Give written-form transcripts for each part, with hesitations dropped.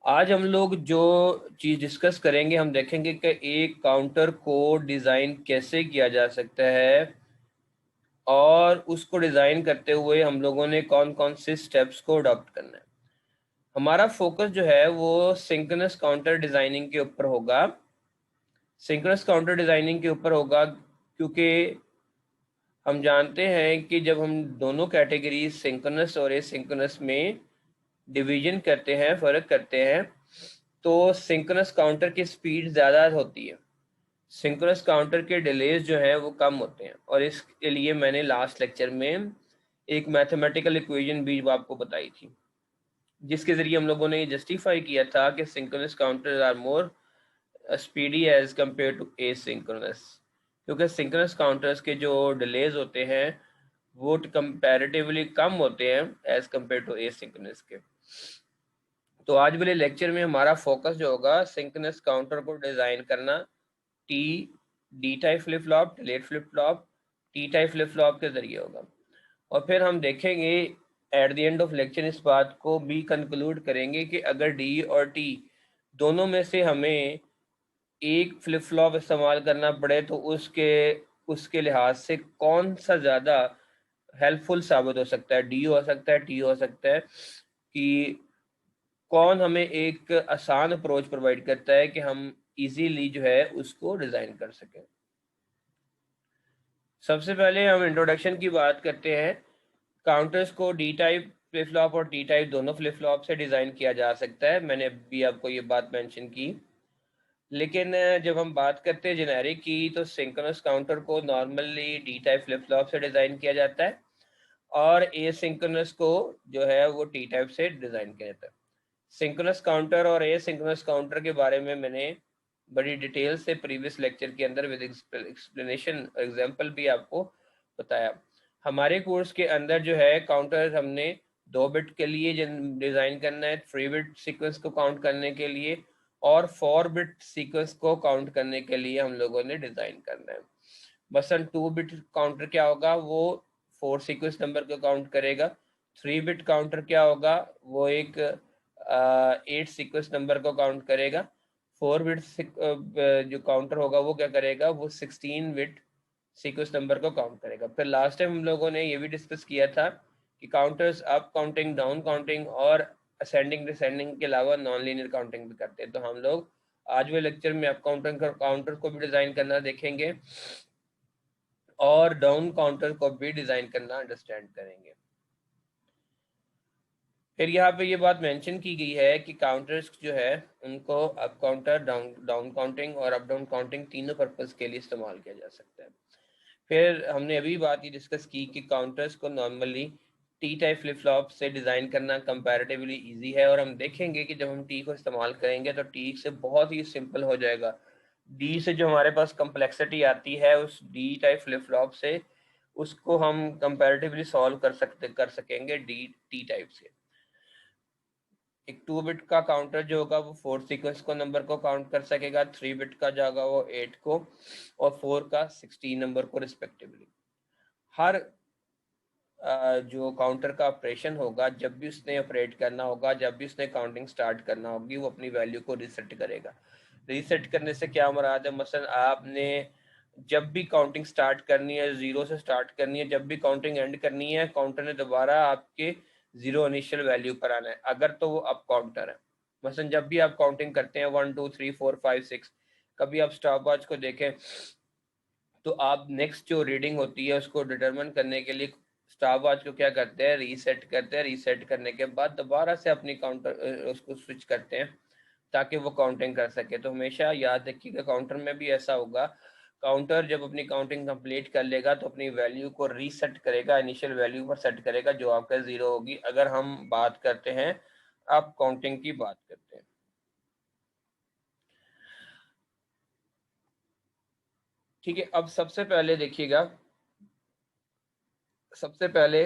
आज हम लोग जो चीज़ डिस्कस करेंगे, हम देखेंगे कि एक काउंटर को डिज़ाइन कैसे किया जा सकता है और उसको डिज़ाइन करते हुए हम लोगों ने कौन कौन से स्टेप्स को अडॉप्ट करना है। हमारा फोकस जो है वो सिंक्रोनस काउंटर डिज़ाइनिंग के ऊपर होगा। सिंक्रोनस काउंटर डिज़ाइनिंग के ऊपर होगा क्योंकि हम जानते हैं कि जब हम दोनों कैटेगरी सिंक्रोनस और एसिंक्रोनस में डिवीजन करते हैं, फ़र्क करते हैं, तो सिंक्रोनस काउंटर की स्पीड ज़्यादा होती है, सिंक्रोनस काउंटर के डिलेज जो हैं वो कम होते हैं। और इसके लिए मैंने लास्ट लेक्चर में एक मैथमेटिकल इक्वेशन भी आपको बताई थी, जिसके ज़रिए हम लोगों ने ये जस्टिफाई किया था कि synchronous counters are more speedy as compared to asynchronous, क्योंकि सिंक्रोनस काउंटर्स के जो डिलेज होते हैं वो कंपैरेटिवली कम होते हैं एज कम्पेयर टू एसिंक्रोनस के। तो आज वाले लेक्चर में हमारा फोकस जो होगा सिंक्रोनस काउंटर को डिज़ाइन करना, T D type flip flop, delayed flip flop, T type flip flop के ज़रिए होगा। और फिर हम देखेंगे at the end of lecture इस बात को भी कंक्लूड करेंगे कि अगर डी और टी दोनों में से हमें एक फ्लिप फ्लॉप इस्तेमाल करना पड़े तो उसके उसके लिहाज से कौन सा ज़्यादा हेल्पफुल साबित हो सकता है, डी हो सकता है, टी हो सकता है, कि कौन हमें एक आसान अप्रोच प्रोवाइड करता है कि हम इजीली जो है उसको डिज़ाइन कर सकें। सबसे पहले हम इंट्रोडक्शन की बात करते हैं। काउंटर्स को डी टाइप फ्लिप फ्लॉप और टी टाइप दोनों फ्लिप फ्लॉप से डिज़ाइन किया जा सकता है, मैंने भी आपको ये बात मेंशन की। लेकिन जब हम बात करते हैं जेनेरिक की, तो सिंक्रोनस काउंटर को normally D type flip flop से डिज़ाइन किया जाता है और एसिंक्रोनस को जो है वो टी टाइप से डिज़ाइन किया जाता है। सिंक्रोनस काउंटर और एसिंक्रोनस काउंटर के बारे में मैंने बड़ी डिटेल से प्रीवियस लेक्चर के अंदर विद एक्सप्लेनेशन एग्जांपल भी आपको बताया। हमारे कोर्स के अंदर जो है काउंटर हमने 2 बिट के लिए डिज़ाइन करना है, 3 बिट सीक्वेंस को काउंट करने के लिए और 4 बिट सीक्वेंस को काउंट करने के लिए हम लोगों ने डिज़ाइन करना है। मसलन 2 बिट काउंटर क्या होगा, वो 4 सीक्वेंस नंबर को काउंट करेगा। 3 बिट काउंटर क्या होगा, वो एक 8 सीक्वेंस नंबर को काउंट करेगा। 4 बिट जो काउंटर होगा वो क्या करेगा, वो 16 बिट सीक्वेंस नंबर को काउंट करेगा। फिर लास्ट टाइम हम लोगों ने ये भी डिस्कस किया था कि counters up counting, down counting और असेंडिंग डिसेंडिंग के अलावा नॉन लीनियर काउंटिंग भी करते हैं। तो हम लोग आज वाले लेक्चर में अप काउंटर को भी डिज़ाइन करना देखेंगे और डाउन काउंटर को भी डिज़ाइन करना अंडरस्टैंड करेंगे। फिर यहाँ पे ये बात मेंशन की गई है कि काउंटर्स जो है उनको अप काउंटर, डाउन काउंटिंग और अप डाउन काउंटिंग तीनों पर्पस के लिए इस्तेमाल किया जा सकता है। फिर हमने अभी बात ये डिस्कस की कि काउंटर्स को normally T type flip flop से डिज़ाइन करना कंपैरेटिवली इजी है, और हम देखेंगे कि जब हम टी को इस्तेमाल करेंगे तो टी से बहुत ही सिंपल हो जाएगा। डी से जो हमारे पास कम्प्लेक्सिटी आती है उस डी टाइप फ्लिप फ्लॉप से, उसको हम कंपैरेटिवली सॉल्व कर सकेंगे डी टी टाइप से। एक 2 बिट का काउंटर जो होगा वो 4 सीक्वेंस को नंबर को काउंट कर सकेगा, 3 बिट का जो होगा वो 8 को और 4 का 16 नंबर को रिस्पेक्टिवली। हर जो काउंटर का ऑपरेशन होगा, जब भी उसने ऑपरेट करना होगा, जब भी उसने काउंटिंग स्टार्ट करना होगी, वो अपनी वैल्यू को रीसेट करेगा। रीसेट करने से क्या मुराद है, मसलन आपने जब भी काउंटिंग स्टार्ट करनी है, 0 से स्टार्ट करनी है, जब भी काउंटिंग एंड करनी है, काउंटर ने दोबारा आपके 0 इनिशियल वैल्यू पर आना है, अगर तो वो अप काउंटर है। मसलन जब भी आप काउंटिंग करते हैं 1 2 3 4 5 6, कभी आप स्टॉप वॉच को देखें तो आप नेक्स्ट जो रीडिंग होती है उसको डिटरमिन करने के लिए स्टॉप वॉच को क्या करते हैं, रीसेट करते हैं। रीसेट करने के बाद दोबारा से अपनी काउंटर उसको स्विच करते हैं ताकि वो काउंटिंग कर सके। तो हमेशा याद रखिएगा काउंटर में भी ऐसा होगा, काउंटर जब अपनी काउंटिंग कंप्लीट कर लेगा तो अपनी वैल्यू को रीसेट करेगा, इनिशियल वैल्यू पर सेट करेगा जो आपका 0 होगी, अगर हम बात करते हैं अब काउंटिंग की बात करते हैं। ठीक है, अब सबसे पहले देखिएगा, सबसे पहले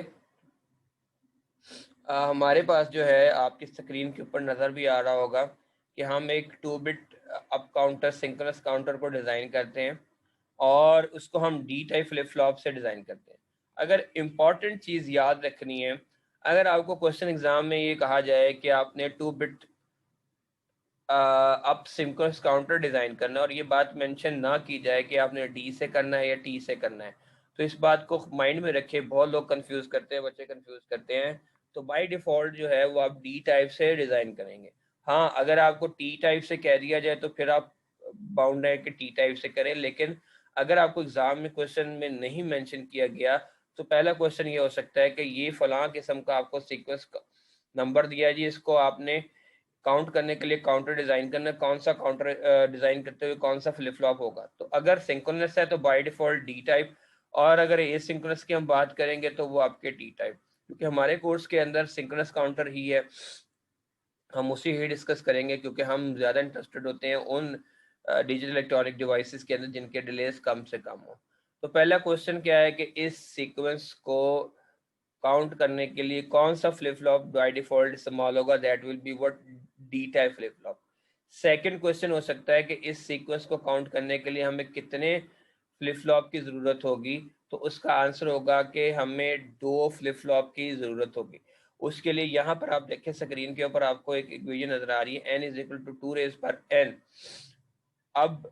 हमारे पास जो है आपकी स्क्रीन के ऊपर नज़र भी आ रहा होगा कि हम एक 2 bit up counter synchronous counter को डिज़ाइन करते हैं और उसको हम डी टाइप फ्लिप फ्लॉप से डिज़ाइन करते हैं। अगर इम्पॉर्टेंट चीज़ याद रखनी है, अगर आपको क्वेश्चन एग्ज़ाम में ये कहा जाए कि आपने 2 बिट अब सिंक्रोनस काउंटर डिज़ाइन करना है, और ये बात मेंशन ना की जाए कि आपने डी से करना है या टी से करना है। तो इस बात को माइंड में रखिए, बहुत लोग कंफ्यूज करते हैं, बच्चे कंफ्यूज करते हैं। तो बाय डिफ़ॉल्ट जो है वो आप डी टाइप से डिज़ाइन करेंगे। हाँ, अगर आपको टी टाइप से कह दिया जाए तो फिर आप बाउंड है कि टी टाइप से करें, लेकिन अगर आपको एग्जाम में क्वेश्चन में नहीं मेंशन किया गया तो पहला क्वेश्चन ये हो सकता है कि ये फलां किस्म का आपको सीक्वेंस नंबर दिया जी, इसको आपने काउंट करने के लिए काउंटर डिजाइन करना, कौन सा काउंटर डिजाइन करते हुए कौन सा फ्लिप फ्लॉप होगा। तो अगर सिंक्रोनस है तो बाय डिफॉल्ट डी टाइप, और अगर एसिंक्रोनस की हम बात करेंगे तो वो आपके टी टाइप, क्योंकि हमारे कोर्स के अंदर सिंक्रोनस काउंटर ही है, हम उसी ही डिस्कस करेंगे, क्योंकि हम ज़्यादा इंटरेस्टेड होते हैं उन डिजिटल इलेक्ट्रॉनिक डिवाइसेस के अंदर जिनके डिलेस कम से कम हो। तो पहला क्वेश्चन क्या है कि इस सीक्वेंस को काउंट करने के लिए कौन सा फ्लिप फ्लॉप बाय डिफॉल्ट इस्तेमाल होगा, that will be what D type flip flop. Second question हो सकता है कि इस सीक्वेंस को काउंट करने के लिए हमें कितने फ्लिप फ्लॉप की ज़रूरत होगी, तो उसका आंसर होगा कि हमें 2 फ्लिप फ्लॉप की ज़रूरत होगी। उसके लिए यहाँ पर आप देखें स्क्रीन के ऊपर आपको एक इक्वेशन नजर आ रही है, n is equal to 2 raise पर n। अब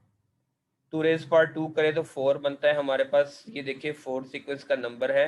2 रेज पर 2 करें तो 4 बनता है हमारे पास, ये देखिए 4 सीक्वेंस का नंबर है,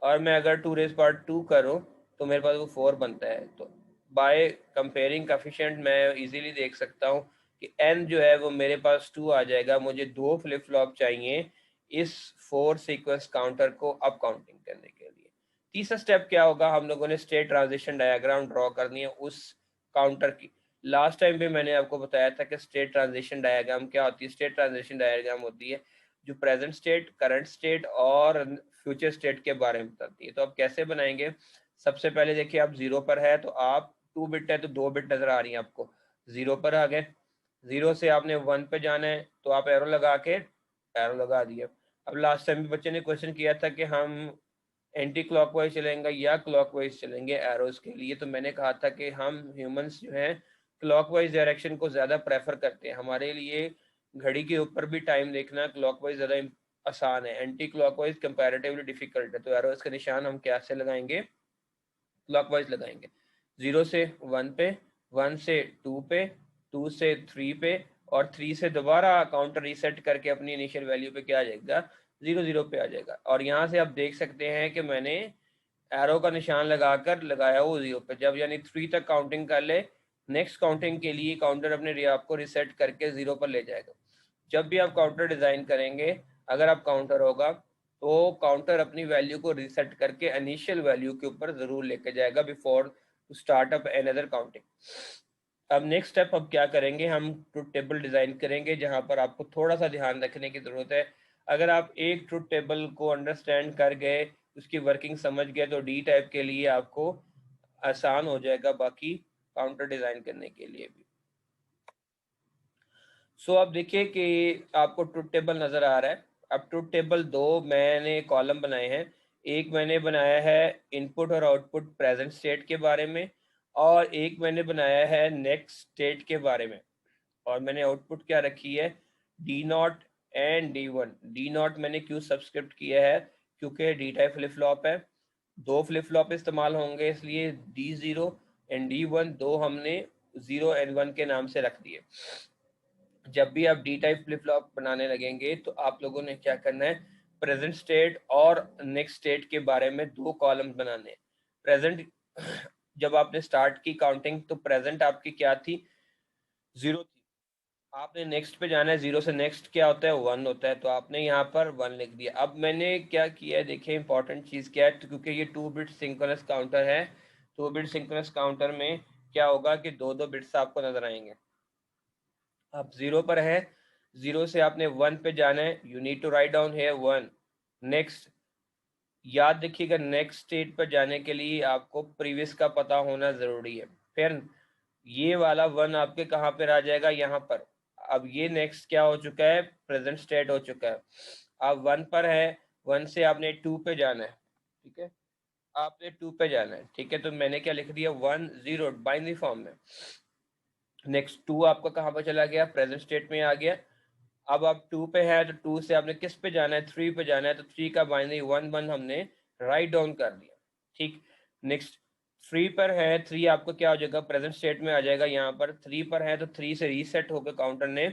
और मैं अगर 2 रेज पर 2 करूं तो मेरे पास वो 4 बनता है। तो बाय कंपेयरिंग कोफिशिएंट मैं इजीली देख सकता हूं कि n जो है वो मेरे पास 2 आ जाएगा। मुझे 2 फ्लिप फ्लॉप चाहिए इस 4 सीक्वेंस काउंटर को अप काउंटिंग करने के लिए। तीसरा स्टेप क्या होगा, हम लोगों ने स्टेट ट्रांजिशन डायग्राम ड्रॉ करनी है उस काउंटर की। लास्ट टाइम भी मैंने आपको बताया था कि स्टेट ट्रांजिशन डायग्राम क्या होती है। स्टेट ट्रांजिशन डायग्राम होती है जो प्रेजेंट स्टेट, करंट स्टेट और फ्यूचर स्टेट के बारे में बताती है। तो आप कैसे बनाएंगे, सबसे पहले देखिए आप 0 पर है तो आप 2 बिट है तो 2 बिट नजर आ रही है आपको, 0 पर आ गए। 0 से आपने 1 पे जाना है तो आप एरो लगा के एरो लगा दिए। अब लास्ट टाइम भी बच्चे ने क्वेश्चन किया था कि हम एंटी क्लॉकवाइज चलेंगे या क्लॉकवाइज चलेंगे एरोस के लिए, तो मैंने कहा था कि हम ह्यूमंस जो हैं क्लॉकवाइज डायरेक्शन को ज़्यादा प्रेफर करते हैं। हमारे लिए घड़ी के ऊपर भी टाइम देखना क्लॉकवाइज ज़्यादा आसान है, एंटी क्लॉकवाइज कंपैरेटिवली डिफिकल्ट है। तो एरोस का निशान हम क्या से लगाएंगे, क्लॉकवाइज लगाएंगे। 0 से 1 पे, 1 से 2 पे, 2 से 3 पे, और 3 से दोबारा काउंटर रीसेट करके अपनी इनिशियल वैल्यू पे क्या आ जाएगा, 0 0 पे आ जाएगा। और यहाँ से आप देख सकते हैं कि मैंने एरो का निशान लगाकर लगाया वो 0 पे, जब यानी 3 तक काउंटिंग कर ले, नेक्स्ट काउंटिंग के लिए काउंटर अपने आपको रिसेट करके 0 पर ले जाएगा। जब भी आप काउंटर डिज़ाइन करेंगे, अगर आप काउंटर होगा तो काउंटर अपनी वैल्यू को रीसेट करके इनिशियल वैल्यू के ऊपर ज़रूर लेके जाएगा before to start up another counting. अब नेक्स्ट स्टेप अब क्या करेंगे, हम ट्रुथ टेबल डिज़ाइन करेंगे, जहां पर आपको थोड़ा सा ध्यान रखने की ज़रूरत है। अगर आप एक ट्रुथ टेबल को अंडरस्टैंड कर गए, उसकी वर्किंग समझ गए, तो डी टाइप के लिए आपको आसान हो जाएगा बाकी काउंटर डिज़ाइन करने के लिए भी। सो अब देखिए कि आपको ट्रुथ टेबल नज़र आ रहा है। अब ट्रुथ टेबल 2 मैंने कॉलम बनाए हैं, एक मैंने बनाया है इनपुट और आउटपुट प्रेजेंट स्टेट के बारे में, और एक मैंने बनाया है नेक्स्ट स्टेट के बारे में। और मैंने आउटपुट क्या रखी है, D not and D one. D not मैंने क्यों सब्सक्रिप्ट किया है, क्योंकि डी टाइप फ्लिप फ्लॉप है, 2 फ्लिप फ्लॉप इस्तेमाल होंगे, इसलिए D zero and D one, दो हमने 0 एंड 1 के नाम से रख दिए। जब भी आप डी टाइप फ्लिप फ्लॉप बनाने लगेंगे तो आप लोगों ने क्या करना है, प्रेजेंट स्टेट और नेक्स्ट स्टेट के बारे में 2 कॉलम बनाने हैं। प्रेजेंट जब आपने स्टार्ट की काउंटिंग तो प्रेजेंट आपकी क्या थी, 0 थी। आपने नेक्स्ट पे जाना है, 0 से नेक्स्ट क्या होता है, 1 होता है, तो आपने यहाँ पर 1 लिख दिया। अब मैंने क्या किया है, देखिए इंपॉर्टेंट चीज़ क्या है, तो क्योंकि ये 2 बिट सिंक्रोनस काउंटर है, 2 बिट सिंक्रोनस काउंटर में क्या होगा कि 2 बिट्स आपको नजर आएंगे। अब 0 पर है, 0 से आपने 1 पे जाना है, you need to write down here 1। Next, याद रखिएगा नेक्स्ट स्टेट पर जाने के लिए आपको प्रीवियस का पता होना ज़रूरी है। फिर ये वाला 1 आपके कहाँ पर आ जाएगा, यहाँ पर। अब ये नेक्स्ट क्या हो चुका है, प्रेजेंट स्टेट हो चुका है। अब 1 पर है, 1 से आपने 2 पे जाना है, ठीक है, आपने 2 पे जाना है, ठीक है। तो मैंने क्या लिख दिया, 1 0 बाइनरी फॉर्म में। नेक्स्ट 2 आपका कहाँ पर चला गया, प्रेजेंट स्टेट में आ गया। अब आप 2 पे है तो 2 से आपने किस पे जाना है, 3 पे जाना है, तो 3 का बाइनरी 1 1 हमने राइट डाउन कर दिया, ठीक। नेक्स्ट 3 पर है, 3 आपको क्या हो जाएगा, प्रेजेंट स्टेट में आ जाएगा। यहाँ पर 3 पर है तो 3 से रीसेट होकर काउंटर ने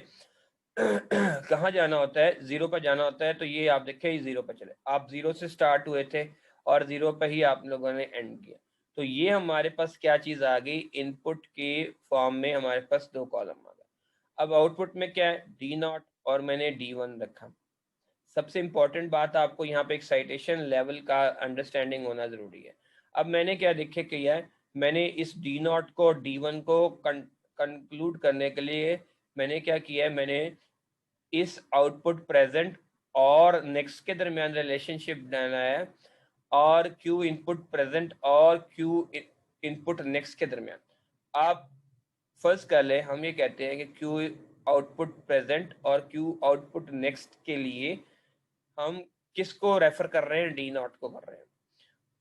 कहाँ जाना होता है, 0 पर जाना होता है। तो ये आप देखें, ये 0 पर चले, आप 0 से स्टार्ट हुए थे और 0 पर ही आप लोगों ने एंड किया। तो ये हमारे पास क्या चीज़ आ गई, इनपुट के फॉर्म में हमारे पास 2 कॉलम आ गए। अब आउटपुट में क्या है, D0 और मैंने D1 रखा। सबसे इंपॉर्टेंट बात, आपको यहाँ पे एक्साइटेशन लेवल का अंडरस्टैंडिंग होना ज़रूरी है। अब मैंने क्या देखे किया है, मैंने इस D0 को D1 को कंक्लूड करने के लिए मैंने क्या किया है, मैंने इस आउटपुट प्रेजेंट और नेक्स्ट के दरमियान रिलेशनशिप डाला है, और क्यू इनपुट प्रेजेंट और क्यू इनपुट नेक्स्ट के दरमियान। आप फर्ज कर ले, हम ये कहते हैं कि क्यू आउटपुट प्रेजेंट और क्यू आउटपुट नेक्स्ट के लिए हम किसको रेफर कर रहे हैं, D0 को कर रहे हैं।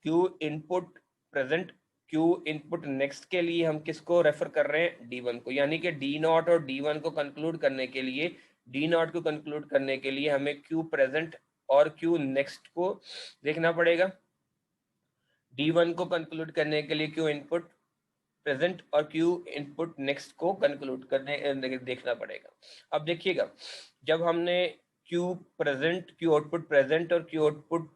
Q input present Q input next के लिए हम किसको रेफर कर रहे हैं, D1 को। यानी कि D0 और D1 को कंक्लूड करने के लिए, D0 को कंक्लूड करने के लिए हमें क्यू प्रेजेंट और क्यू नेक्स्ट को देखना पड़ेगा। D1 को कंक्लूड करने के लिए क्यू इनपुट प्रेजेंट और क्यू इनपुट नेक्स्ट को कंक्लूड करने देखना पड़ेगा। अब देखिएगा, जब हमने Q present, Q output present और क्यू आउटपुट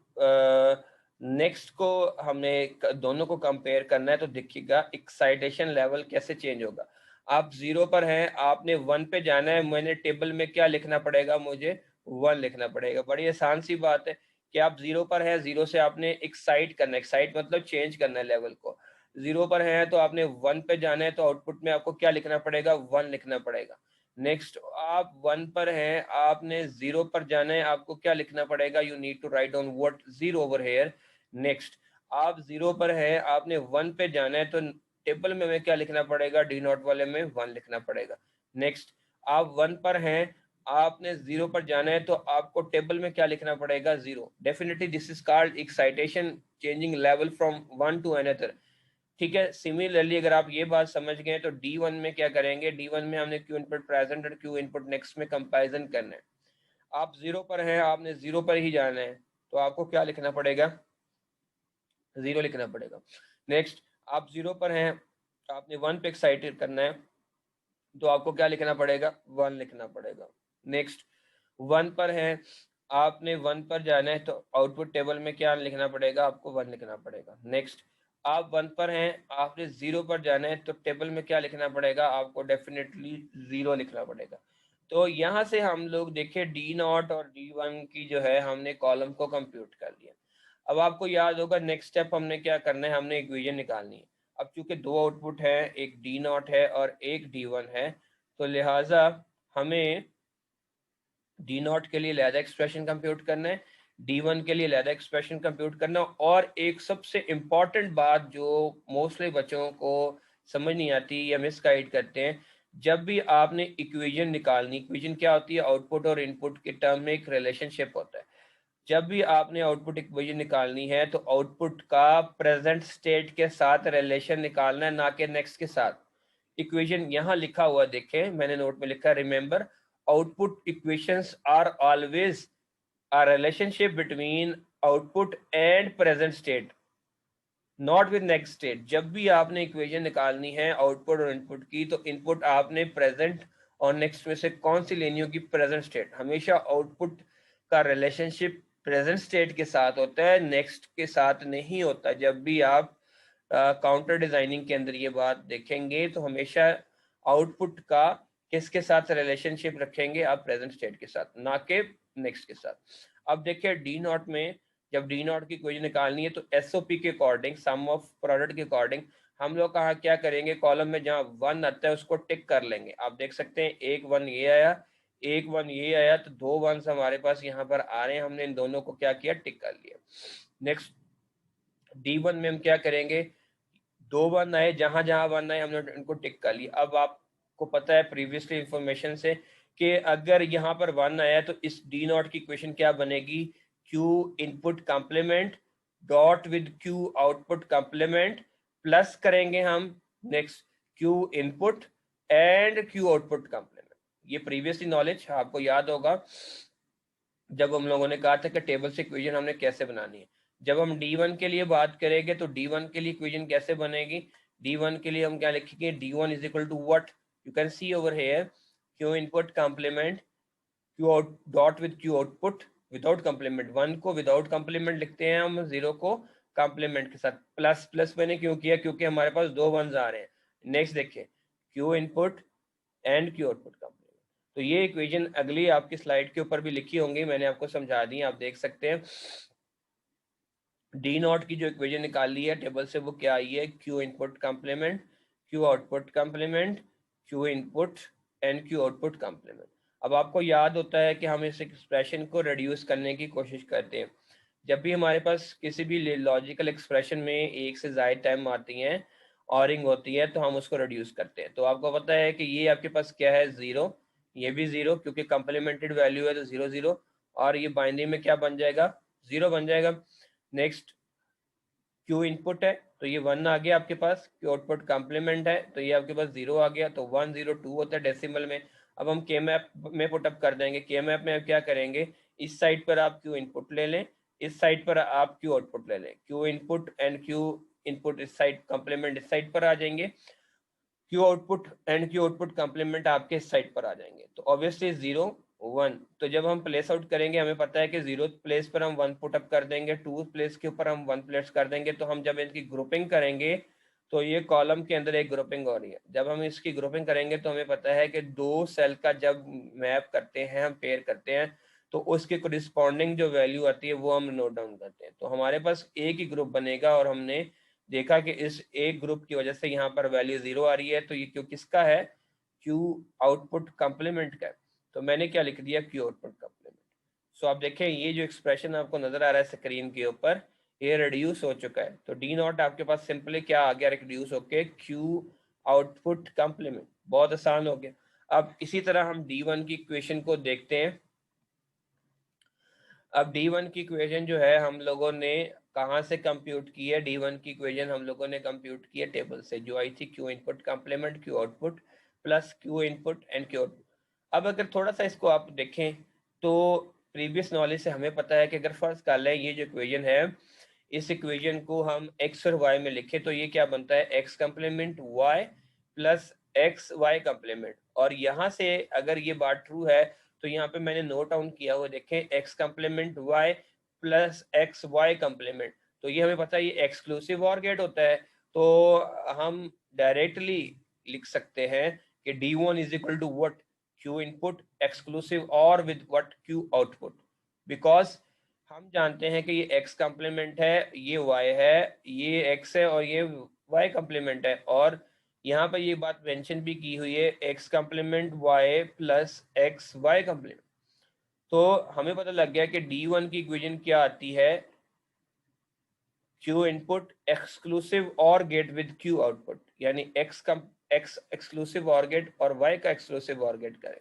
नेक्स्ट को हमने दोनों को कंपेयर करना है, तो देखिएगा एक्साइटेशन लेवल कैसे चेंज होगा। आप 0 पर हैं, आपने 1 पे जाना है, मैंने टेबल में क्या लिखना पड़ेगा, मुझे 1 लिखना पड़ेगा। बड़ी आसान सी बात है कि आप 0 पर हैं, 0 से आपने एक्साइट करना है, एक्साइट मतलब चेंज करना है लेवल को। 0 पर है तो आपने 1 पे जाना है, तो आउटपुट में आपको क्या लिखना पड़ेगा, 1 लिखना पड़ेगा। नेक्स्ट, आप 1 पर हैं, आपने 0 पर जाना है, आपको क्या लिखना पड़ेगा, you need to write down what 0 over here. Next, आप 0 पर हैं, आपने 1 पे जाना है, तो टेबल में हमें क्या लिखना पड़ेगा, D0 वाले में 1 लिखना पड़ेगा। नेक्स्ट, आप 1 पर हैं, आपने 0 पर जाना है, तो आपको टेबल में क्या लिखना पड़ेगा, 0। Definitely this is called excitation changing level from one two another. ठीक है। सिमिलरली अगर आप ये बात समझ गए तो D1 में क्या करेंगे, D1 में हमने क्यू इनपुट प्रेजेंट और क्यू इनपुट नेक्स्ट में कंपैरिजन करना है। आप 0 पर हैं, आपने 0 पर ही जाना है, तो आपको क्या लिखना पड़ेगा, 0 लिखना पड़ेगा। नेक्स्ट, आप 0 पर हैं, आपने 1 पे एक्साइटेड करना है, तो आपको क्या लिखना पड़ेगा, 1 लिखना पड़ेगा। नेक्स्ट, 1 पर है, आपने 1 पर जाना है, तो आउटपुट टेबल में क्या लिखना पड़ेगा, आपको 1 लिखना पड़ेगा। नेक्स्ट, आप 1 पर हैं, आपने 0 पर जाना है, तो टेबल में क्या लिखना पड़ेगा, आपको डेफिनेटली 0 लिखना पड़ेगा। तो यहाँ से हम लोग देखें D0 और D1 की जो है हमने कॉलम को कंप्यूट कर लिया। अब आपको याद होगा नेक्स्ट स्टेप हमने क्या करना है, हमने इक्वेशन निकालनी है। अब चूंकि 2 आउटपुट है, एक D0 है और एक D1 है, तो लिहाजा हमें D0 के लिए अलग एक्सप्रेशन कंप्यूट करना है, D1 के लिए अलग एक्सप्रेशन कंप्यूट करना है। और एक सबसे इम्पॉर्टेंट बात जो मोस्टली बच्चों को समझ नहीं आती या मिसगाइड करते हैं, जब भी आपने इक्वेशन निकालनी, इक्वेशन क्या होती है, आउटपुट और इनपुट के टर्म में एक रिलेशनशिप होता है। जब भी आपने आउटपुट इक्वेशन निकालनी है तो आउटपुट का प्रेजेंट स्टेट के साथ रिलेशन निकालना है, ना कि नेक्स्ट के साथ। इक्वेशन यहाँ लिखा हुआ देखें, मैंने नोट में लिखा, remember output equations are always a relationship between output and present state, not with next state. जब भी आपने इक्वेशन निकालनी है आउटपुट और इनपुट की, तो इनपुट आपने प्रेजेंट और नेक्स्ट में से कौन सी लेनी होगी, प्रेजेंट स्टेट। हमेशा आउटपुट का रिलेशनशिप प्रेजेंट स्टेट के साथ होता है, नेक्स्ट के साथ नहीं होता। जब भी आप काउंटर डिजाइनिंग के अंदर ये बात देखेंगे तो हमेशा आउटपुट का किसके साथ रिलेशनशिप रखेंगे, आप प्रेजेंट स्टेट के साथ, ना कि नेक्स्ट के साथ। अब देखिए D0 में जब D0 की इक्वेशन निकालनी है तो SOP के अकॉर्डिंग, सम ऑफ प्रोडक्ट के अकॉर्डिंग, हम लोग कहाँ क्या करेंगे, कॉलम में जहाँ 1 आता है उसको टिक कर लेंगे। आप देख सकते हैं एक 1 ये आया, एक 1 ये आया, तो 2 1 हमारे पास यहाँ पर आ रहे हैं, हमने इन दोनों को क्या किया, टिक कर लिया। नेक्स्ट, D1 में हम क्या करेंगे, 2 1 आए, जहां जहां 1 आए हमने इनको टिक कर लिया। अब आपको पता है प्रीवियसली इंफॉर्मेशन से कि अगर यहाँ पर 1 आया तो इस D0 की इक्वेशन क्या बनेगी, Q input complement dot with Q output complement, plus करेंगे हम next Q input and Q output complement. ये प्रीवियसली नॉलेज आपको याद होगा जब हम लोगों ने कहा था कि टेबल से इक्वेशन हमने कैसे बनानी है। जब हम D1 के लिए बात करेंगे तो D1 के लिए इक्वेशन कैसे बनेगी? D1 के लिए हम क्या लिखेंगे? D1 is equal to what? You can see over here, Q input complement Q out dot with Q output without complement. 1 को विदाउट कॉम्प्लीमेंट लिखते हैं हम, 0 को कॉम्प्लीमेंट के साथ। प्लस प्लस मैंने क्यों किया? क्योंकि हमारे पास दो वंस आ रहे हैं। नेक्स्ट देखिए, Q input and Q output complement. तो ये इक्वेशन अगली आपकी स्लाइड के ऊपर भी लिखी होंगी, मैंने आपको समझा दी, आप देख सकते हैं। डी नॉट की जो इक्वेशन निकाली है टेबल से वो क्या आई है? Q input complement Q output complement Q input and Q output complement. अब आपको याद होता है कि हम इस एक्सप्रेशन को रिड्यूस करने की कोशिश करते हैं। जब भी हमारे पास किसी भी लॉजिकल एक्सप्रेशन में एक से ज़ायद टाइम आती हैं, ऑरिंग होती है, तो हम उसको रिड्यूस करते हैं। तो आपको पता है कि ये आपके पास क्या है? 0, ये भी 0, क्योंकि कॉम्प्लीमेंटेड वैल्यू है तो 0 0, और ये बाइनरी में क्या बन जाएगा? 0 बन जाएगा। नेक्स्ट, Q इनपुट है तो ये 1 आ गया आपके पास, Q आउटपुट कॉम्प्लीमेंट है तो ये आपके पास 0 आ गया, तो 1 0 2 होता है डेसिमल में। अब हम के मैप में पुटअप कर देंगे। के मैप में अब क्या करेंगे? इस साइड पर आप Q इनपुट ले लें, इस साइड पर आप Q आउटपुट ले लें। Q input and Q input इस साइड, कॉम्प्लीमेंट इस साइड पर आ जाएंगे। Q output and Q output complement आपके इस साइड पर आ जाएंगे। तो ऑब्वियसली 0 1, तो जब हम प्लेस आउट करेंगे हमें पता है कि 0 प्लेस पर हम 1 पुट अप कर देंगे, 2 प्लेस के ऊपर हम 1 प्लेस कर देंगे। तो हम जब इनकी ग्रुपिंग करेंगे तो ये कॉलम के अंदर एक ग्रुपिंग हो रही है। जब हम इसकी ग्रुपिंग करेंगे तो हमें पता है कि दो सेल का जब मैप करते हैं, हम पेयर करते हैं, तो उसके कोरिस्पॉन्डिंग जो वैल्यू आती है वो हम नोट डाउन करते हैं। तो हमारे पास एक ही ग्रुप बनेगा, और हमने देखा कि इस एक ग्रुप की वजह से यहाँ पर वैल्यू 0 आ रही है। तो ये क्यों किसका है? Q आउटपुट कॉम्प्लीमेंट का है। तो मैंने क्या लिख दिया? Q output complement. सो आप देखें ये जो एक्सप्रेशन आपको नजर आ रहा है स्क्रीन के ऊपर, ये रिड्यूस हो चुका है। तो डी नॉट आपके पास सिंपली क्या आ गया? रिड्यूस होके Q आउटपुट कॉम्प्लीमेंट। बहुत आसान हो गया। अब इसी तरह हम D1 की इक्वेशन को देखते हैं। अब D1 की इक्वेशन जो है हम लोगों ने कहाँ से कंप्यूट की है? D1 की इक्वेशन हम लोगों ने कंप्यूट की है टेबल से, जो आई थी Q input complement Q output plus Q input and Q output. अब अगर थोड़ा सा इसको आप देखें तो प्रीवियस नॉलेज से हमें पता है कि अगर फर्स्ट कर लें ये जो इक्वेशन है, इस इक्वेशन को हम x और y में लिखें तो ये क्या बनता है? x complement y plus x y complement. और यहाँ से अगर ये बात ट्रू है तो यहाँ पे मैंने नोट डाउन किया हुआ, देखें, x complement y plus x y complement. तो ये हमें पता है ये एक्सक्लूसिव और गेट होता है। तो हम डायरेक्टली लिख सकते हैं कि D1 is equal to what? Q input exclusive और with what? Q output. Because हम जानते हैं कि ये x कॉम्प्लीमेंट है, ये y है, ये x है और ये y कॉम्प्लीमेंट है। और यहाँ पर ये बात मेंशन भी की हुई है, x complement y plus x y complement. तो हमें पता लग गया कि D1 की इक्वेशन क्या आती है? Q इनपुट एक्सक्लूसिव और गेट विद Q आउटपुट, यानी x एक्सक्लूसिव और गेट और y का एक्सक्लूसिव और गेट करें।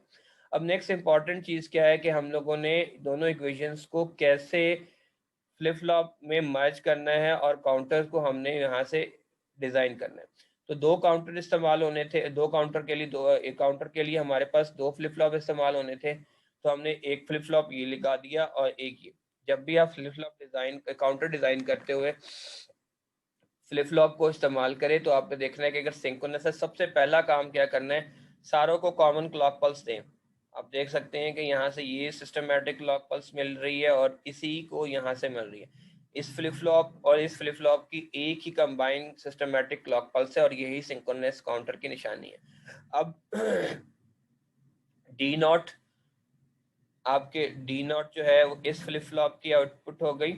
अब नेक्स्ट इंपॉर्टेंट चीज क्या है कि हम लोगों ने दोनों इक्वेशंस को कैसे फ्लिप फ्लॉप में मर्ज करना है और काउंटर को हमने यहाँ से डिजाइन करना है। तो दो काउंटर इस्तेमाल होने थे, दो काउंटर के लिए एक काउंटर के लिए हमारे पास दो फ्लिप फ्लॉप इस्तेमाल होने थे। तो हमने एक फ्लिप फ्लॉप ये लगा दिया और एक ये। जब भी आप flip flop design counter design करते हुए फ्लिप फ्लॉप को इस्तेमाल करें तो आपने देखना है कि अगर सिंक्रोनस है, सबसे पहला काम क्या करना है? सारों को कॉमन क्लॉक पल्स दें। आप देख सकते हैं कि यहाँ से ये सिस्टमेटिक क्लॉक पल्स मिल रही है और इसी को यहाँ से मिल रही है। इस फ्लिप फ्लॉप और इस फ्लिप फ्लॉप की एक ही कंबाइंड सिस्टमेटिक क्लॉक पल्स है और यही सिंक्रोनस काउंटर की निशानी है। अब डी नॉट, आपके डी नॉट जो है वो इस फ्लिप फ्लॉप की आउटपुट हो गई,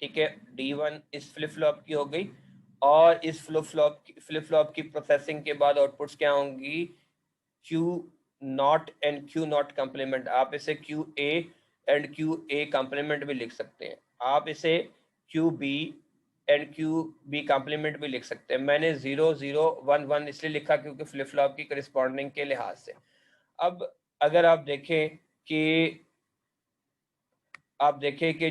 ठीक है। D1 इस फ्लिप फ्लॉप की हो गई, और इस फ्लिप फ्लॉप की प्रोसेसिंग के बाद आउटपुट्स क्या होंगी? Q not and Q not complement. आप इसे QA एंड QA कॉम्प्लीमेंट भी लिख सकते हैं, आप इसे QB एंड QB कॉम्प्लीमेंट भी लिख सकते हैं। मैंने 0 0 1 1 इसलिए लिखा क्योंकि फ्लिप फ्लॉप की करिस्पॉन्डिंग के लिहाज से। अब अगर आप देखें कि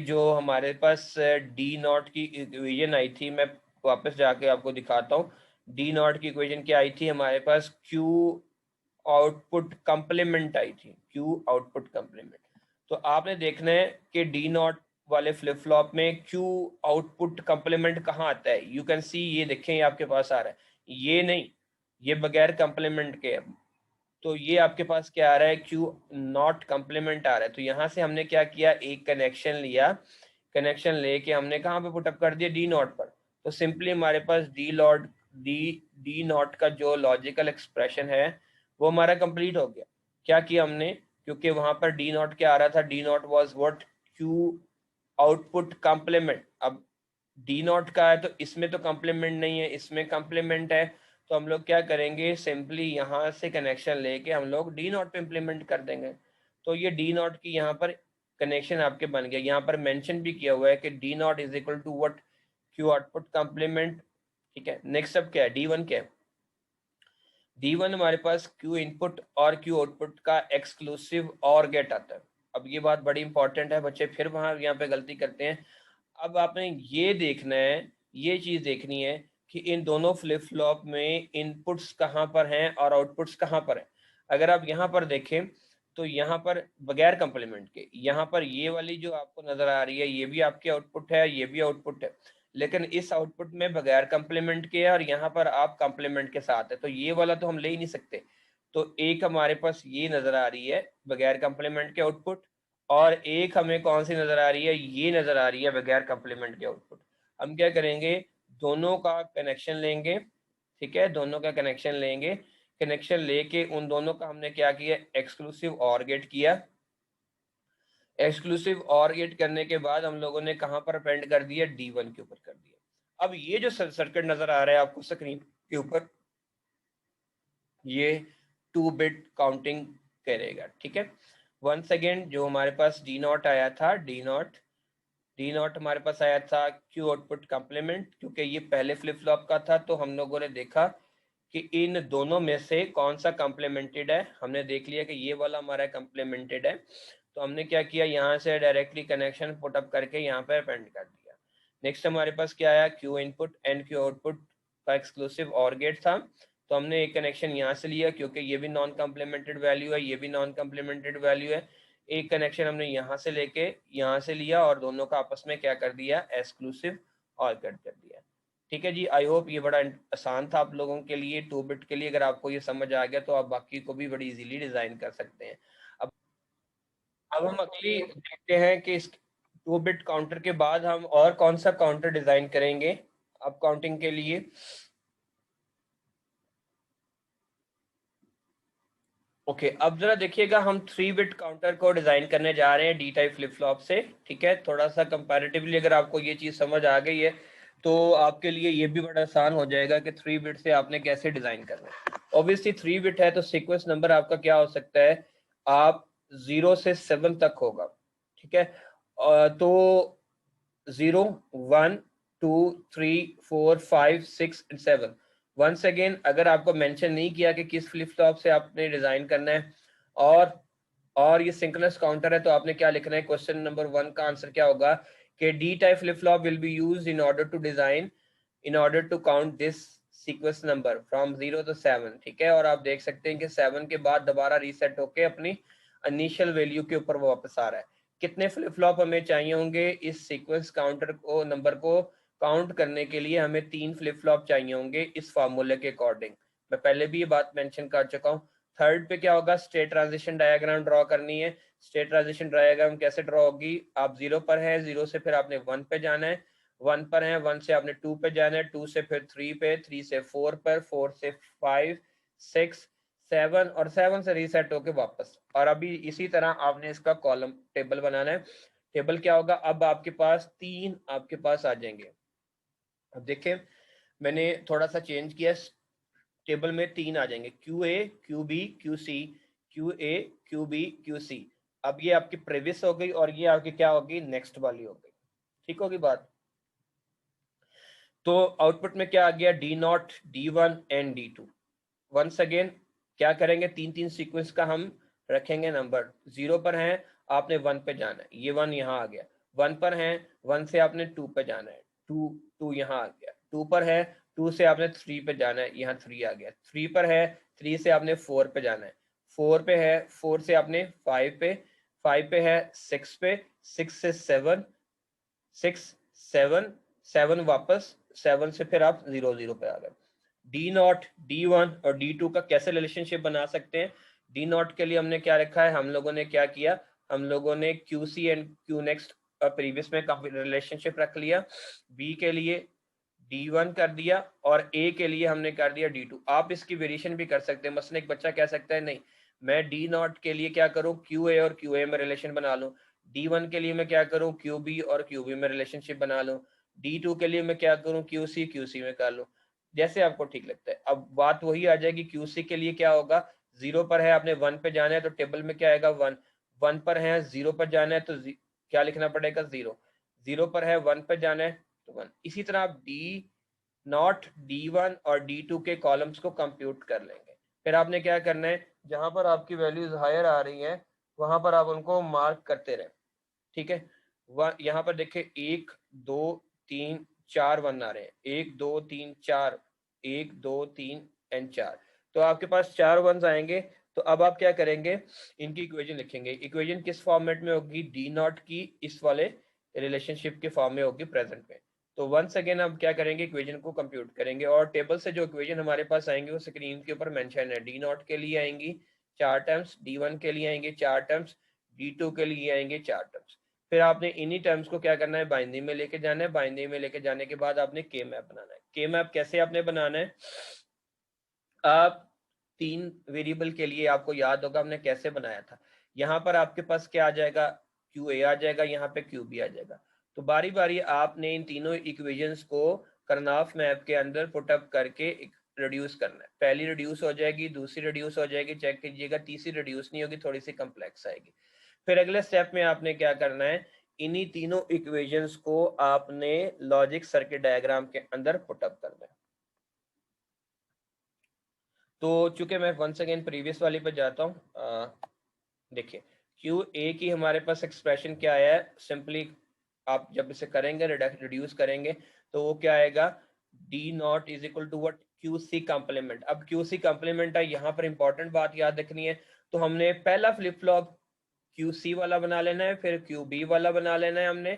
जो हमारे पास डी नॉट की इक्वेशन आई थी, मैं वापस जाके आपको दिखाता हूँ। डी नॉट की इक्वेशन क्या आई थी? हमारे पास Q आउटपुट कंप्लीमेंट आई थी, Q आउटपुट कंप्लीमेंट। तो आपने देखना है कि डी नॉट वाले फ्लिप फ्लॉप में क्यू आउटपुट कंप्लीमेंट कहाँ आता है? यू कैन सी, ये देखें, ये आपके पास आ रहा है, ये नहीं, ये बगैर कंप्लीमेंट के है। तो ये आपके पास क्या आ रहा है? क्यू नॉट कंप्लीमेंट आ रहा है। तो यहाँ से हमने क्या किया, एक कनेक्शन लिया, कनेक्शन लेके हमने कहाँ पे पुटअप कर दिया? डी नॉट पर। तो सिंपली हमारे पास डी नॉट का जो लॉजिकल एक्सप्रेशन है वो हमारा कंप्लीट हो गया। क्या किया हमने? क्योंकि वहां पर डी नॉट क्या आ रहा था? D not was what? Q output complement. अब डी नॉट का है तो इसमें तो कंप्लीमेंट नहीं है, इसमें कंप्लीमेंट है। तो हम लोग क्या करेंगे? सिंपली यहाँ से कनेक्शन लेके हम लोग डी नॉट पे इम्प्लीमेंट कर देंगे। तो ये डी नॉट की यहाँ पर कनेक्शन आपके बन गया। यहाँ पर मेंशन भी किया हुआ है कि D not is equal to what? Q output complement. ठीक है, नेक्स्ट अब क्या है? डी वन क्या है? डी वन हमारे पास क्यू इनपुट और क्यू आउटपुट का एक्सक्लूसिव और गेट आता है। अब ये बात बड़ी इंपॉर्टेंट है, बच्चे फिर वहां यहाँ पे गलती करते हैं। अब आपने ये देखना है, ये चीज देखनी है कि इन दोनों फ्लिप फ्लॉप में इनपुट्स कहाँ पर हैं और आउटपुट्स कहाँ पर हैं। अगर आप यहाँ पर देखें तो यहाँ पर बगैर कंप्लीमेंट के, यहाँ पर ये वाली जो आपको नजर आ रही है ये भी आपकी आउटपुट है, ये भी आउटपुट है, लेकिन इस आउटपुट में बगैर कंप्लीमेंट के है और यहाँ पर आप कंप्लीमेंट के साथ है। तो ये वाला तो हम ले ही नहीं सकते। तो एक हमारे पास ये नजर आ रही है बगैर कंप्लीमेंट के आउटपुट, और एक हमें कौन सी नजर आ रही है? ये नजर आ रही है बगैर कंप्लीमेंट के आउटपुट। हम क्या करेंगे? दोनों का कनेक्शन लेंगे। ठीक है, दोनों का कनेक्शन लेंगे, कनेक्शन लेके उन दोनों का हमने क्या किया? एक्सक्लूसिव और गेट किया। एक्सक्लूसिव और गेट करने के बाद हम लोगों ने कहां पर अपेंड कर दिया? D1 के ऊपर कर दिया। अब ये जो सर्किट नजर आ रहा है आपको स्क्रीन के ऊपर, ये 2 बिट काउंटिंग करेगा। ठीक है, वंस अगेन जो हमारे पास डी नॉट आया था, डी नॉट हमारे पास आया था क्यू आउटपुट कंप्लीमेंट। क्योंकि ये पहले फ्लिप फ्लॉप का था तो हम लोगों ने देखा कि इन दोनों में से कौन सा कंप्लीमेंटेड है। हमने देख लिया कि ये वाला हमारा कंप्लीमेंटेड है। तो हमने क्या किया? यहाँ से डायरेक्टली कनेक्शन पुटअप करके यहाँ पर अपेंड कर दिया। नेक्स्ट हमारे पास क्या आया? Q input and Q output का एक्सक्लूसिव और गेट था। तो हमने एक कनेक्शन यहाँ से लिया क्योंकि ये भी नॉन कम्प्लीमेंटेड वैल्यू है, ये भी नॉन कम्प्लीमेंटेड वैल्यू है। एक कनेक्शन हमने यहाँ से लेके यहाँ से लिया और दोनों का आपस में क्या कर दिया? एक्सक्लूसिव और कट कर दिया। ठीक है जी, आई होप ये बड़ा आसान था आप लोगों के लिए। 2 बिट के लिए अगर आपको ये समझ आ गया तो आप बाकी को भी बड़ी इजीली डिजाइन कर सकते हैं। अब हम अगली देखते हैं कि इस 2 बिट काउंटर के बाद हम और कौन सा काउंटर डिजाइन करेंगे अब काउंटिंग के लिए। ओके, अब जरा देखिएगा, हम 3 बिट काउंटर को डिजाइन करने जा रहे हैं डी टाइप फ्लिप फ्लॉप से। ठीक है, थोड़ा सा कंपैरेटिवली अगर आपको ये चीज समझ आ गई है तो आपके लिए ये भी बड़ा आसान हो जाएगा कि 3 बिट से आपने कैसे डिजाइन करना है। ऑब्वियसली 3 बिट है तो सीक्वेंस नंबर आपका क्या हो सकता है? आप 0 से 7 तक होगा। ठीक है, तो 0, 1, 2, 3, 4, 5, 6 एंड 7। वंस अगेन अगर आपको मेंशन नहीं किया कि किस फ्लिप फ्लॉप से आपने डिजाइन करना है और ये सिंक्रोनस काउंटर है तो आपने क्या लिखना है? क्वेश्चन नंबर 1 का आंसर क्या होगा कि D type flip flop will be used in order to count this sequence number from 0 to 7। ठीक है, और आप देख सकते हैं कि 7 के बाद दोबारा रीसेट होके अपनी इनिशियल वैल्यू के ऊपर वापस आ रहा है। कितने फ्लिप फ्लॉप हमें चाहिए होंगे इस सीक्वेंस काउंटर को, नंबर को काउंट करने के लिए? हमें 3 फ्लिप फ्लॉप चाहिए होंगे इस फार्मूले के अकॉर्डिंग। मैं पहले भी ये बात मेंशन कर चुका हूँ। थर्ड पे क्या होगा? स्टेट ट्रांजिशन डायग्राम ड्रॉ करनी है। स्टेट ट्रांजिशन डायग्राम कैसे ड्रॉ होगी? आप 0 पर है, 0 से फिर आपने 1 पे जाना है, 1 पर है, 1 से आपने 2 पे जाना है, 2 से फिर 3 पे, 3 से 4 पर, 4 से 5, 6, 7 और 7 से रीसेट होके वापस। और अभी इसी तरह आपने इसका कॉलम टेबल बनाना है। टेबल क्या होगा? अब आपके पास 3 आपके पास आ जाएंगे। अब देखें, मैंने थोड़ा सा चेंज किया, टेबल में 3 आ जाएंगे, Q A, Q B, Q C, Q A, Q B, Q C. अब ये आपकी प्रीवियस हो गई और ये आपकी क्या होगी? नेक्स्ट वाली हो गई। ठीक होगी बात? तो आउटपुट में क्या आ गया? डी नॉट, D1 एंड D2। वंस अगेन क्या करेंगे? 3 सीक्वेंस का हम रखेंगे नंबर। 0 पर हैं, आपने 1 पे जाना है, ये 1 यहाँ आ गया। 1 पर हैं, 1 से आपने 2 पे जाना है, 2 यहाँ आ गया। 2 पर है, 2 से आपने 3 पे जाना है, यहाँ 3 आ गया। 3 पर है, 3 से आपने 4 पे जाना है। 4 पे है, 4 से आपने 5 पे, 5 पे है 6 पे, 6 से 7, 6 7 7 वापस 7 से फिर आप 0 0 पे आ गए। D0 D1 और D2 का कैसे रिलेशनशिप बना सकते हैं? D0 के लिए हमने क्या रखा है, हम लोगों ने क्या किया, हम लोगों ने QC एंड QNext प्रीवियस में काफी रिलेशनशिप रख लिया। B के लिए D1 कर दिया और A के लिए हमने कर दिया D2। आप इसकी वेरिएशन भी कर सकते हैं। मसलन एक बच्चा कह सकता है नहीं मैं D0 के लिए क्या करूं, QA और QA में रिलेशन बना लूं। D1 के लिए मैं क्या करूं, QB और QB में रिलेशनशिप बना लूं। D2 के लिए मैं क्या करूं, QC QC में कर लूं, जैसे आपको ठीक लगता है। अब बात वही आ जाएगी, QC के लिए क्या होगा, 0 पर है आपने 1 पे जाना है तो टेबल में क्या आएगा 1, 1 पर है 0 पर जाना है तो क्या लिखना पड़ेगा 0, 0 पर है 1 पर जाना है तो 1। इसी तरह आप D0 D1 और D2 के कॉलम्स को कंप्यूट कर लेंगे। फिर आपने क्या करना है, जहां पर आपकी वैल्यूज हायर आ रही हैं वहां पर आप उनको मार्क करते रहे, ठीक है। यहाँ पर देखिए 1 2 3 4 1 आ रहे हैं, 1 2 3 4, 1 2 3 एंड 4, तो आपके पास 4 1s आएंगे। तो अब आप क्या करेंगे, इनकी इक्वेशन लिखेंगे। इक्वेशन किस फॉर्मेट में होगी, D0 की इस वाले रिलेशनशिप के फॉर्म में होगी प्रेजेंट में। तो वंस अगेन हम क्या करेंगे, इक्वेशन को कंप्यूट करेंगे और टेबल से जो इक्वेशन हमारे पास आएंगे वो स्क्रीन के ऊपर मेंशन है। D0 के लिए आएंगी 4 टर्म्स, D1 के लिए आएंगे 4 टर्म्स, D2 के लिए आएंगे 4 टर्म्स। फिर आपने इन्हीं टर्म्स को क्या करना है, बाइनरी में लेके जाना है। बाइनरी में लेके जाने के बाद आपने के मैप बनाना है। के मैप कैसे आपने बनाना है, आप 3 वेरिएबल के लिए आपको याद होगा हमने कैसे बनाया था। यहाँ पर आपके पास क्या आ जाएगा, QA आ जाएगा, यहाँ पे QB आ जाएगा। तो बारी बारी आपने इन तीनों इक्वेशंस को करनाफ मैप के अंदर पुटअप करके रिड्यूस करना है। पहली रिड्यूस हो जाएगी, दूसरी रिड्यूस हो जाएगी, चेक कीजिएगा, तीसरी रिड्यूस नहीं होगी, थोड़ी सी कम्प्लेक्स आएगी। फिर अगले स्टेप में आपने क्या करना है, इन्हीं तीनों इक्वेशंस को आपने लॉजिक सर्किट डायग्राम के अंदर पुटअप करना है। तो चूंकि मैं वंस अगेन प्रीवियस वाली पर जाता हूँ, देखिए QA की हमारे पास एक्सप्रेशन क्या आया है, सिंपली आप जब इसे करेंगे रिड्यूस करेंगे तो वो क्या आएगा, D0 is equal to what, QC complement. अब QC कॉम्प्लीमेंट है, यहाँ पर इंपॉर्टेंट बात याद रखनी है। तो हमने पहला फ्लिप फ्लॉप QC वाला बना लेना है, फिर QB वाला बना लेना है हमने,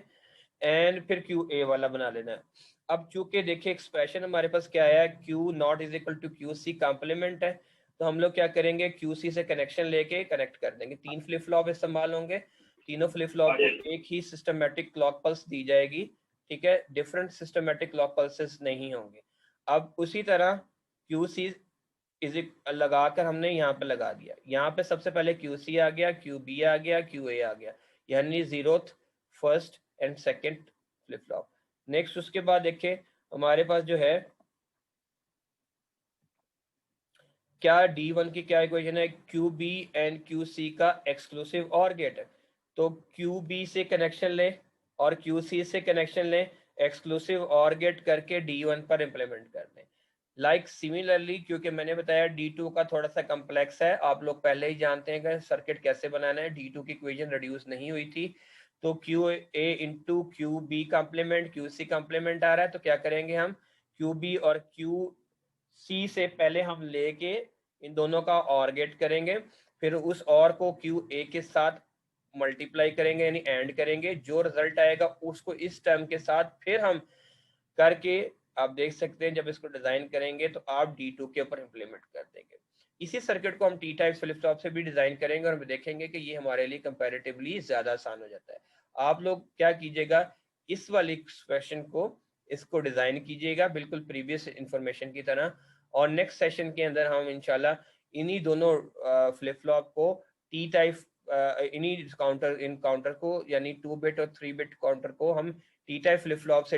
एंड फिर QA वाला बना लेना है। अब चूंकि देखिए एक्सप्रेशन हमारे पास क्या आया, Q0 is equal to QC complement है, तो हम लोग क्या करेंगे, QC से कनेक्शन लेके कनेक्ट कर देंगे। 3 फ्लिप फ्लॉप इस्तेमाल होंगे, तीनों फ्लिप फ्लॉप को एक ही सिस्टमेटिक क्लॉक पल्स दी जाएगी, ठीक है, डिफरेंट सिस्टमेटिक क्लॉक पल्सेस नहीं होंगे। अब उसी तरह QC इज लगाकर हमने यहाँ पे लगा दिया, यहाँ पे सबसे पहले QC आ गया, QB आ गया, QA आ गया, यानी 0th first and second flip flop. Next उसके बाद देखिए हमारे पास जो है क्या D1 की क्या इक्वेशन है, QB एंड QC का एक्सक्लूसिव और गेट है, तो QB से कनेक्शन ले और QC से कनेक्शन ले, एक्सक्लूसिव और गेट करके D1 पर इंप्लीमेंट कर दें। लाइक सिमिलरली, क्योंकि मैंने बताया D2 का थोड़ा सा कम्प्लेक्स है, आप लोग पहले ही जानते हैं कि सर्किट कैसे बनाना है, D2 की इक्वेशन रिड्यूस नहीं हुई थी, तो QA into QB complement, QC complement आ रहा है, तो क्या करेंगे हम, QB और QC से पहले हम लेके इन दोनों का और गेट करेंगे, फिर उस और को QA के साथ मल्टीप्लाई करेंगे यानी एंड करेंगे, जो रिजल्ट आएगा उसको इस टर्म के साथ फिर हम करके, आप देख सकते हैं जब इसको डिजाइन करेंगे तो आप D2 के ऊपर इंप्लीमेंट कर देंगे। इसी सर्किट को हम T टाइप फ्लिप फ्लॉप से भी डिजाइन करेंगे और देखेंगे कि ये हमारे लिए कंपैरेटिवली ज्यादा आसान हो जाता है। आप लोग क्या कीजिएगा, इस वाली एक्सप्रेशन को इसको डिजाइन कीजिएगा बिल्कुल प्रीवियस इंफॉर्मेशन की तरह, और नेक्स्ट सेशन के अंदर हम इंशाल्लाह इन्हीं दोनों फ्लिप फ्लॉप को T टाइप इन्हीं काउंटर को यानी 2 बिट और 3 बिट काउंटर को हम T टाइप फ्लिप फ्लॉप से